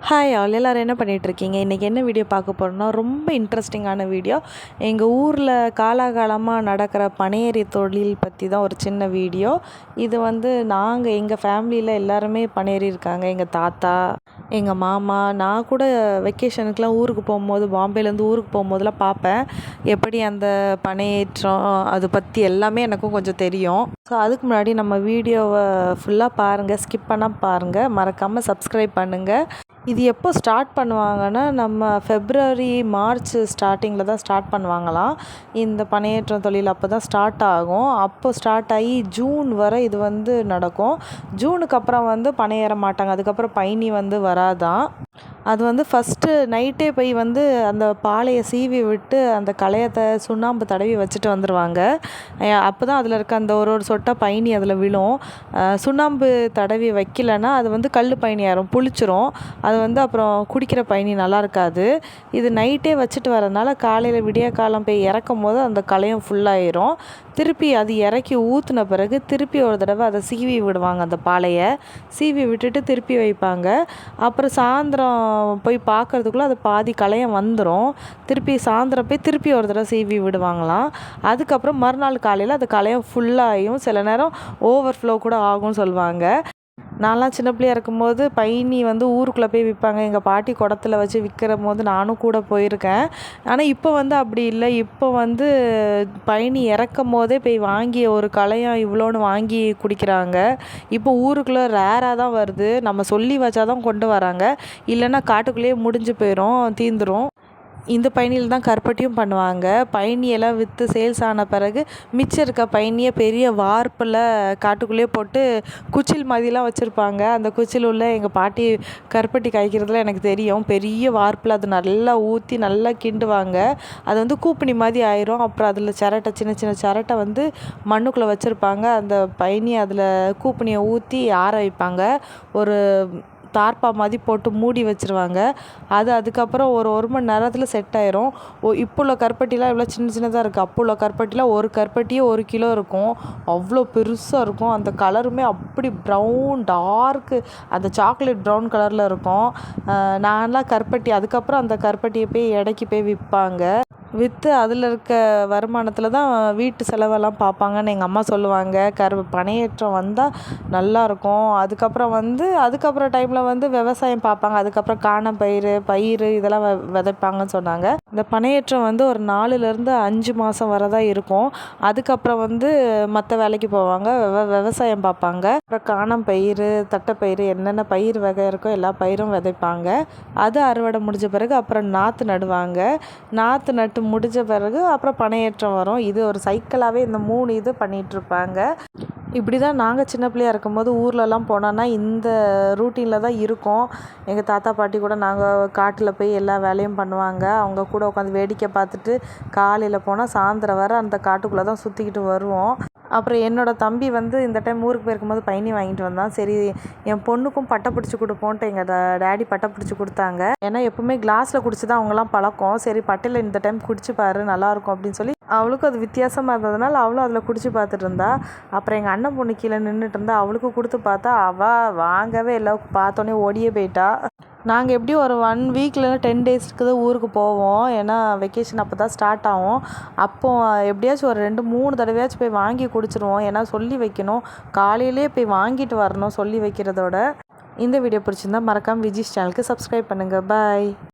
Hi all எல்லோரும் என்ன பண்ணிகிட்ருக்கீங்க? இன்றைக்கி என்ன வீடியோ பார்க்க போகிறோன்னா ரொம்ப இன்ட்ரெஸ்டிங்கான வீடியோ. எங்கள் ஊரில் காலாகாலமாக நடக்கிற பனையேறி தொழில் பற்றி தான் ஒரு சின்ன வீடியோ. இது நாங்கள் எங்கள் ஃபேமிலியில் எல்லாருமே பனையேறி இருக்காங்க. எங்கள் தாத்தா, எங்கள் மாமா, நான் கூட வெக்கேஷனுக்குலாம் ஊருக்கு போகும்போது, பாம்பேலேருந்து ஊருக்கு போகும்போதெல்லாம் பார்ப்பேன். எப்படி அந்த பனையேற்றம் அதை பற்றி எல்லாமே எனக்கும் கொஞ்சம் தெரியும். ஸோ அதுக்கு முன்னாடி நம்ம வீடியோவை ஃபுல்லாக பாருங்கள், ஸ்கிப் பண்ணால் பாருங்கள், மறக்காமல் சப்ஸ்கிரைப் பண்ணுங்கள். இது எப்போ ஸ்டார்ட் பண்ணுவாங்கன்னா, நம்ம ஃபெப்ரவரி, மார்ச் ஸ்டார்டிங்கில் தான் ஸ்டார்ட் பண்ணுவாங்களாம். இந்த பனையேற்றம் தொழில் அப்போ தான் ஸ்டார்ட் ஆகும். அப்போ ஸ்டார்ட் ஆகி ஜூன் வரை இது நடக்கும். ஜூனுக்கு அப்புறம் பனை ஏற மாட்டாங்க. அதுக்கப்புறம் பயணி வராதான். அது ஃபஸ்ட்டு நைட்டே போய் அந்த பாலையை சீவி விட்டு அந்த களையத்தை சுண்ணாம்பு தடவி வச்சுட்டு வந்துடுவாங்க. அப்போ தான் அதில் இருக்க அந்த ஒரு சொட்டை பயணி அதில் விழும். சுண்ணாம்பு தடவி வைக்கலைன்னா அது கல் பயணி ஆயிரும், புளிச்சிரும். அது அப்புறம் குடிக்கிற பயணி நல்லா இருக்காது. இது நைட்டே வச்சுட்டு வரதுனால காலையில் விடிய காலம் போய் இறக்கும் போது அந்த களையம் ஃபுல்லாகிரும். திருப்பி அது இறக்கி ஊற்றின பிறகு திருப்பி ஒரு தடவை அதை சீவி விடுவாங்க. அந்த பாலையை சீவி விட்டுட்டு திருப்பி வைப்பாங்க. அப்புறம் சாயந்தரம் போய் பார்க்குறதுக்குள்ளே அது பாதி களையம் வந்துடும். திருப்பி சாயந்தரம் போய் திருப்பி ஒரு தடவை சீவி விடுவாங்களாம். அதுக்கப்புறம் மறுநாள் காலையில் அது களையம் ஃபுல்லாகியும் சில நேரம் ஓவர்ஃப்ளோ கூட ஆகும்னு சொல்லுவாங்க. நான்லாம் சின்ன பிள்ளையா இருக்கும்போது பயணி ஊருக்குள்ளே போய் விற்பாங்க. எங்கள் பாட்டி குடத்துல வச்சு விற்கிற போது நானும் கூட போயிருக்கேன். ஆனால் இப்போ அப்படி இல்லை. இப்போ பயணி இறக்கும் போதே போய் வாங்கி ஒரு களையம் இவ்வளோன்னு வாங்கி குடிக்கிறாங்க. இப்போ ஊருக்குள்ளே ரேராக தான் வருது. நம்ம சொல்லி வச்சா தான் கொண்டு வராங்க. இல்லைன்னா காட்டுக்குள்ளேயே முடிஞ்சு போயிடும், தீந்துடும். இந்த பயணியில் தான் கருப்பட்டியும் பண்ணுவாங்க. பயணியெல்லாம் விற்று சேல்ஸ் ஆன பிறகு மிச்சம் இருக்க பயணியை பெரிய வார்ப்பில் காட்டுக்குள்ளேயே போட்டு குச்சில் மாதிரிலாம் வச்சுருப்பாங்க. அந்த குச்சில் உள்ள எங்கள் பாட்டி கருப்பட்டி காய்க்கிறதுல எனக்கு தெரியும். பெரிய வார்ப்பில் அது நல்லா ஊற்றி நல்லா கிண்டுவாங்க. அது கூப்பணி மாதிரி ஆயிரும். அப்புறம் அதில் சிரட்டை, சின்ன சின்ன சிரட்டை மண்ணுக்குள்ளே வச்சுருப்பாங்க. அந்த பயணி அதில் கூப்பணியை ஊற்றி ஆற வைப்பாங்க. ஒரு தார்ப்பா மாதிரி போட்டு மூடி வச்சுருவாங்க. அதுக்கப்புறம் ஒரு மணி நேரத்தில் செட் ஆயிரும். இப்போ உள்ள கருப்பட்டிலாம் இவ்வளோ சின்ன சின்னதாக இருக்குது. அப்போ உள்ள கருப்பட்டிலாம் ஒரு கருப்பட்டியே 1 கிலோ இருக்கும். அவ்வளோ பெருசாக இருக்கும். அந்த கலருமே அப்படி ப்ரௌன் டார்க்கு, அந்த சாக்லேட் ப்ரௌன் கலரில் இருக்கும். நான்லாம் கருப்பட்டி அதுக்கப்புறம் அந்த கருப்பட்டியை போய் எடைக்கு போய் விற்பாங்க. விற்று அதில் இருக்க வருமானத்தில் தான் வீட்டு செலவெல்லாம் பார்ப்பாங்கன்னு எங்கள் அம்மா சொல்லுவாங்க. பனையேற்றம் வந்தால் நல்லாயிருக்கும். அதுக்கப்புறம் டைமில் விவசாயம் பார்ப்பாங்க. அதுக்கப்புறம் பயிர் இதெல்லாம் விதைப்பாங்கன்னு சொன்னாங்க. இந்த பனையேற்றம் ஒரு 4லேருந்து 5 மாதம் வரை தான் இருக்கும். அதுக்கப்புறம் மற்ற வேலைக்கு போவாங்க, விவசாயம் பார்ப்பாங்க. அப்புறம் பயிர், தட்டைப்பயிறு, என்னென்ன பயிர் வகை இருக்கோ எல்லா பயிரும் விதைப்பாங்க. அது அறுவடை முடிஞ்ச பிறகு அப்புறம் நாற்று நடுவாங்க. நாற்று நட்டு முடிஞ்ச பிறகு அப்புறம் பனையேற்றம் வரும். இது ஒரு சைக்கிளாகவே இந்த 3 இது பண்ணிகிட்ருப்பாங்க. இப்படி தான் நாங்கள் சின்ன பிள்ளையா இருக்கும்போது ஊர்லலாம் போனோன்னா இந்த ரூட்டீனில் தான் இருக்கோம். எங்கள் தாத்தா பாட்டி கூட நாங்கள் காட்டில் போய் எல்லா வேலையும் பண்ணுவாங்க. அவங்க கூட உட்காந்து வேடிக்கை பார்த்துட்டு காலையில் போனால் சாயந்தரம் வர அந்த காட்டுக்குள்ளே தான் சுற்றிக்கிட்டு வருவோம். அப்புறம் என்னோடய தம்பி இந்த டைம் ஊருக்கு போயிருக்கும்போது பயணி வாங்கிட்டு வந்தான். சரி, என் பொண்ணுக்கும் பட்டை பிடிச்சி கொடுப்போன்ட்டு எங்கள் டேடி பட்டை பிடிச்சி கொடுத்தாங்க. ஏன்னா எப்போவுமே கிளாஸில் குடிச்சு தான் அவங்களாம் பழக்கம். சரி, பட்டையில் இந்த டைம் குடிச்சு பாரு, நல்லாயிருக்கும் அப்படின்னு சொல்லி அவளுக்கும் அது வித்தியாசமாக இருந்ததுனால அவளும் அதில் குடிச்சு பார்த்துட்டு இருந்தா. அப்புறம் எங்கள் அண்ணன் பொண்ணு கீழே நின்றுட்டு இருந்தா. அவளுக்கு கொடுத்து பார்த்தா அவள் வாங்கவே இல்லை. பார்த்தோன்னே ஓடியே போயிட்டா. நாங்கள் எப்படியும் ஒரு 1 வீக் இல்லைன்னா 10 டேஸ்க்கு தான் ஊருக்கு போவோம். ஏன்னா வெக்கேஷன் அப்போ தான் ஸ்டார்ட் ஆகும். அப்போது எப்படியாச்சும் ஒரு 2-3 தடவையாச்சும் போய் வாங்கி குடிச்சிருவோம். ஏன்னா சொல்லி வைக்கணும், காலையிலே போய் வாங்கிட்டு வரணும் சொல்லி வைக்கிறதோட. இந்த வீடியோ பிடிச்சிருந்தா மறக்காமல் விஜிஸ் சேனலுக்கு சப்ஸ்கிரைப் பண்ணுங்கள். பாய்.